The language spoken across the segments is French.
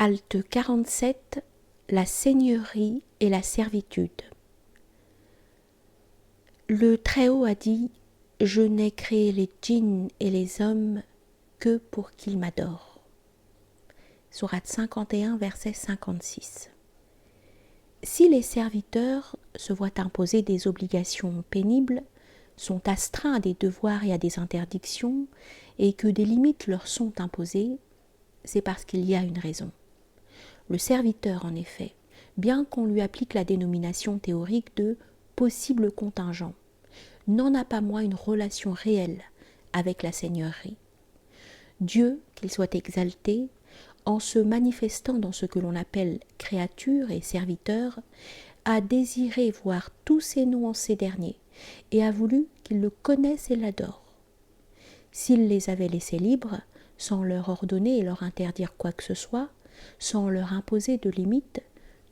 Halte 47, la seigneurie et la servitude. Le Très-Haut a dit « Je n'ai créé les djinns et les hommes que pour qu'ils m'adorent ». Sourate 51, verset 56. Si les serviteurs se voient imposer des obligations pénibles, sont astreints à des devoirs et à des interdictions, et que des limites leur sont imposées, c'est parce qu'il y a une raison. Le serviteur, en effet, bien qu'on lui applique la dénomination théorique de possible contingent, n'en a pas moins une relation réelle avec la seigneurie. Dieu, qu'il soit exalté, en se manifestant dans ce que l'on appelle créature et serviteur, a désiré voir tous ses noms en ces derniers et a voulu qu'ils le connaissent et l'adorent. S'il les avait laissés libres, sans leur ordonner et leur interdire quoi que ce soit, sans leur imposer de limites,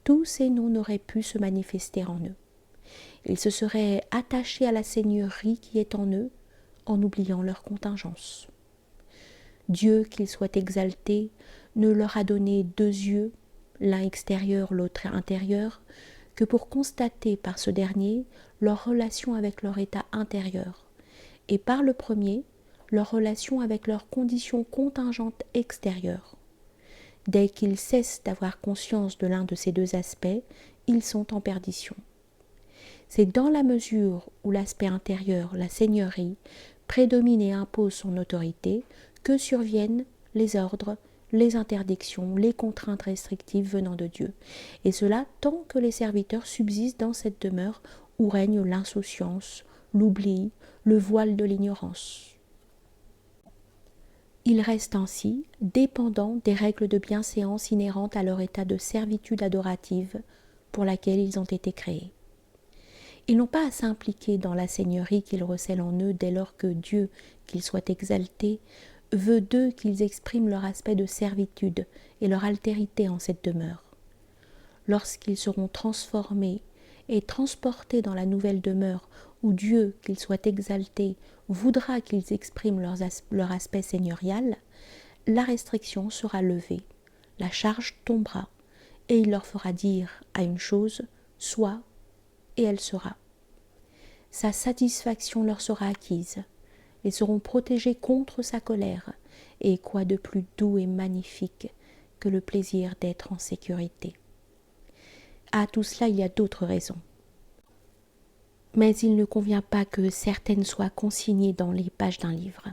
tous ces noms n'auraient pu se manifester en eux. Ils se seraient attachés à la seigneurie qui est en eux, en oubliant leur contingence. Dieu, qu'il soit exalté, ne leur a donné deux yeux, l'un extérieur, l'autre intérieur, que pour constater par ce dernier leur relation avec leur état intérieur, et par le premier, leur relation avec leurs conditions contingentes extérieures. Dès qu'ils cessent d'avoir conscience de l'un de ces deux aspects, ils sont en perdition. C'est dans la mesure où l'aspect intérieur, la seigneurie, prédomine et impose son autorité que surviennent les ordres, les interdictions, les contraintes restrictives venant de Dieu. Et cela tant que les serviteurs subsistent dans cette demeure où règne l'insouciance, l'oubli, le voile de l'ignorance. Ils restent ainsi dépendants des règles de bienséance inhérentes à leur état de servitude adorative pour laquelle ils ont été créés. Ils n'ont pas à s'impliquer dans la seigneurie qu'ils recèlent en eux dès lors que Dieu, qu'il soit exalté, veut d'eux qu'ils expriment leur aspect de servitude et leur altérité en cette demeure. Lorsqu'ils seront transformés et transportés dans la nouvelle demeure où Dieu, qu'il soit exalté, voudra qu'ils expriment leur aspect seigneurial, la restriction sera levée, la charge tombera, et il leur fera dire à une chose « sois » et elle sera. Sa satisfaction leur sera acquise, ils seront protégés contre sa colère, et quoi de plus doux et magnifique que le plaisir d'être en sécurité. À tout cela, il y a d'autres raisons. Mais il ne convient pas que certaines soient consignées dans les pages d'un livre.